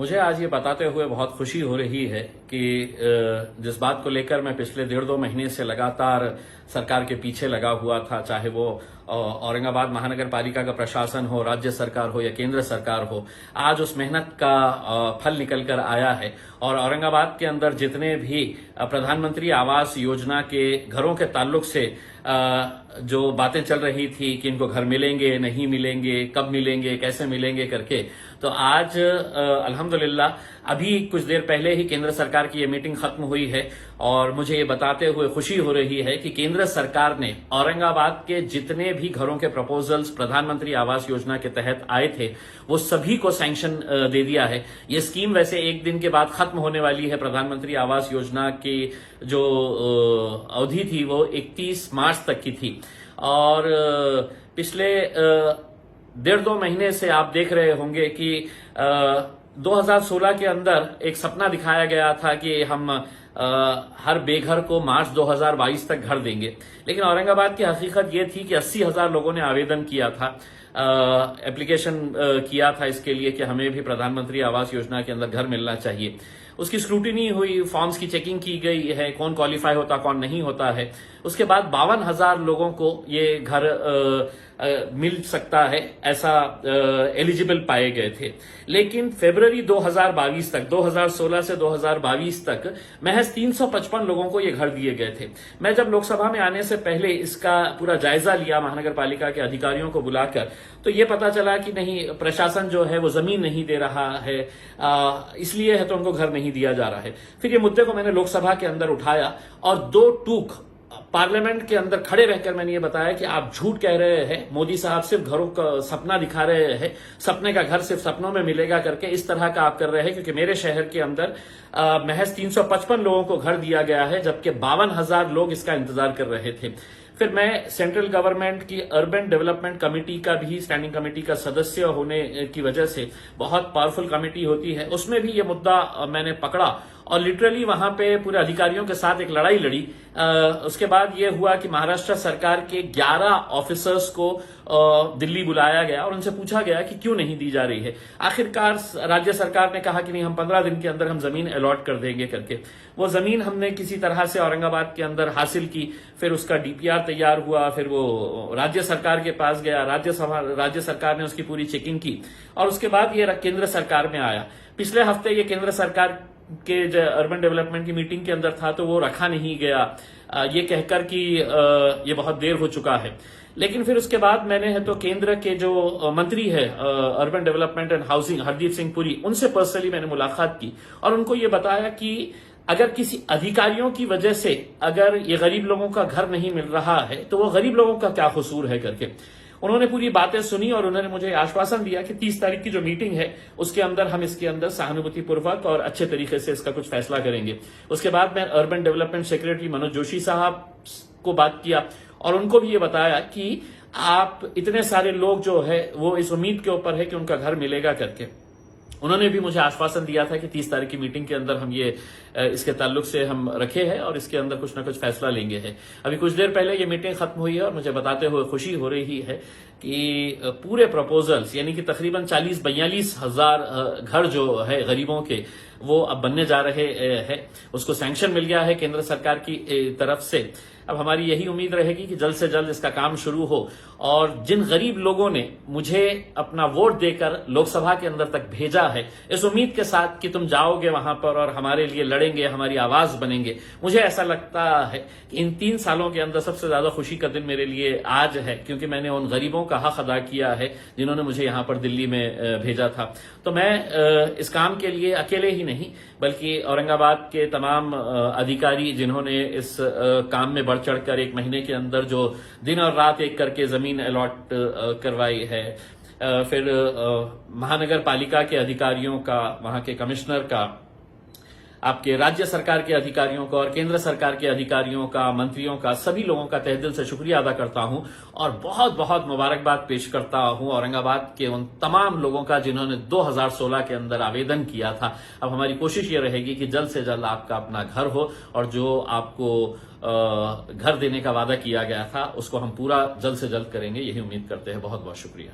मुझे आज ये बताते हुए बहुत खुशी हो रही है कि जिस बात को लेकर मैं पिछले 1.5-2 महीने से लगातार सरकार के पीछे लगा हुआ था, चाहे वो औरंगाबाद महानगर पालिका का प्रशासन हो, राज्य सरकार हो या केंद्र सरकार हो, आज उस मेहनत का फल निकल कर आया है। और औरंगाबाद के अंदर जितने भी प्रधानमंत्री आवास योजना के घरों के ताल्लुक से जो बातें चल रही थी कि इनको घर मिलेंगे, नहीं मिलेंगे, कब मिलेंगे, कैसे मिलेंगे करके, तो आज अल्हम्दुलिल्लाह अभी कुछ देर पहले ही केंद्र सरकार की ये मीटिंग खत्म हुई है और मुझे ये बताते हुए खुशी हो रही है कि केंद्र सरकार ने औरंगाबाद के जितने भी घरों के प्रपोजल्स प्रधानमंत्री आवास योजना के तहत आए थे वो सभी को सैंक्शन दे दिया है। ये स्कीम वैसे एक दिन के बाद खत्म होने वाली है। प्रधानमंत्री आवास योजना की जो अवधि थी वो 31 मार्च तक की थी और पिछले 1.5-2 महीने से आप देख रहे होंगे कि 2016 के अंदर एक सपना दिखाया गया था कि हम हर बेघर को मार्च 2022 तक घर देंगे, लेकिन औरंगाबाद की हकीकत ये थी कि 80,000 लोगों ने आवेदन किया था, एप्लीकेशन किया था इसके लिए कि हमें भी प्रधानमंत्री आवास योजना के अंदर घर मिलना चाहिए। उसकी स्क्रूटिनी हुई, फॉर्म्स की चेकिंग की गई है, कौन क्वालिफाई होता कौन नहीं होता है। उसके बाद 52,000 लोगों को ये घर मिल सकता है, ऐसा एलिजिबल पाए गए थे। लेकिन फरवरी 2022 तक, 2016 से 2022 तक महज 355 लोगों को ये घर दिए गए थे। मैं जब लोकसभा में आने से पहले इसका पूरा जायजा लिया महानगर पालिका के अधिकारियों को बुलाकर, तो ये पता चला कि नहीं, प्रशासन जो है वो जमीन नहीं दे रहा है, इसलिए है तो उनको घर नहीं दिया जा रहा है। फिर ये मुद्दे को मैंने लोकसभा के अंदर उठाया और 2 टूक पार्लियामेंट के अंदर खड़े रहकर मैंने ये बताया कि आप झूठ कह रहे हैं, मोदी साहब सिर्फ घरों का सपना दिखा रहे हैं, सपने का घर सिर्फ सपनों में मिलेगा करके इस तरह का आप कर रहे हैं, क्योंकि मेरे शहर के अंदर महज 355 लोगों को घर दिया गया है, जबकि 52,000 लोग इसका इंतजार कर रहे थे। फिर मैं सेंट्रल गवर्नमेंट की अर्बन डेवलपमेंट कमेटी का भी, स्टैंडिंग कमेटी का सदस्य होने की वजह से, बहुत पावरफुल कमेटी होती है, उसमें भी ये मुद्दा मैंने पकड़ा और लिटरली वहां पे पूरे अधिकारियों के साथ एक लड़ाई लड़ी। उसके बाद ये हुआ कि महाराष्ट्र सरकार के 11 ऑफिसर्स को दिल्ली बुलाया गया और उनसे पूछा गया कि क्यों नहीं दी जा रही है। आखिरकार राज्य सरकार ने कहा कि नहीं, हम 15 दिन के अंदर हम जमीन अलॉट कर देंगे करके। वो जमीन हमने किसी तरह से औरंगाबाद के अंदर हासिल की, फिर उसका डीपीआर तैयार हुआ, फिर वो राज्य सरकार के पास गया, राज्य सरकार ने उसकी पूरी चेकिंग की और उसके बाद ये केंद्र सरकार में आया। पिछले हफ्ते ये केंद्र सरकार के जो अर्बन डेवलपमेंट की मीटिंग के अंदर था तो वो रखा नहीं गया, ये कहकर कि ये बहुत देर हो चुका है। लेकिन फिर उसके बाद मैंने है तो केंद्र के जो मंत्री है urban development and housing, Hardeep Singh Puri, उनसे पर्सनली मैंने मुलाकात की और उनको ये बताया कि अगर किसी अधिकारियों की वजह से अगर ये गरीब लोगों का घर नहीं मिल रहा है तो वो गरीब लोगों का क्या कसूर है करके उन्होंने पूरी बातें सुनी और उन्होंने मुझे आश्वासन दिया कि 30 तारीख की जो मीटिंग है उसके अंदर हम इसके अंदर सहानुभूतिपूर्वक और अच्छे तरीके से इसका कुछ फैसला करेंगे। उसके बाद मैं urban development secretary Manoj Joshi साहब को बात किया और उनको भी ये बताया कि आप इतने सारे लोग जो है वो इस उम्मीद के ऊपर है कि उनका घर मिलेगा करके। उन्होंने भी मुझे आश्वासन दिया था कि 30 तारीख की मीटिंग के अंदर हम ये इसके ताल्लुक से हम रखे हैं और इसके अंदर कुछ ना कुछ फैसला लेंगे है। अभी कुछ देर पहले ये मीटिंग खत्म हुई है और मुझे बताते हुए खुशी हो रही है कि पूरे प्रपोजल्स यानी कि तकरीबन 40-42 हजार घर जो है गरीबों के वो अब बनने जा रहे हैं। उसको सैंक्शन मिल गया है केंद्र सरकार की तरफ से। अब हमारी यही उम्मीद रहेगी कि जल्द से जल्द इसका काम शुरू हो और जिन गरीब लोगों ने मुझे अपना वोट देकर लोकसभा के अंदर तक भेजा है, इस उम्मीद के साथ कि तुम जाओगे वहां पर और हमारे लिए लड़ेंगे, हमारी आवाज बनेंगे, मुझे ऐसा लगता है कि इन 3 सालों के अंदर सबसे ज्यादा खुशी का दिन मेरे लिए आज है, क्योंकि मैंने उन गरीबों का हक अदा किया है जिन्होंने मुझे यहां पर दिल्ली में भेजा था। तो मैं इस काम के लिए अकेले ही नहीं बल्कि औरंगाबाद के तमाम अधिकारी जिन्होंने इस काम में बढ़ चढ़कर 1 महीने के अंदर जो दिन और रात एक करके जमीन अलॉट करवाई है, फिर महानगर पालिका के अधिकारियों का, वहां के कमिश्नर का, आपके राज्य सरकार के अधिकारियों का और केंद्र सरकार के अधिकारियों का, मंत्रियों का, सभी लोगों का तहे दिल से शुक्रिया अदा करता हूं और बहुत बहुत मुबारकबाद पेश करता हूं औरंगाबाद के उन तमाम लोगों का जिन्होंने 2016 के अंदर आवेदन किया था। अब हमारी कोशिश ये रहेगी कि जल्द से जल्द आपका अपना घर हो और जो आपको घर देने का वादा किया गया था उसको हम पूरा जल्द से जल्द करेंगे, यही उम्मीद करते हैं। बहुत बहुत शुक्रिया।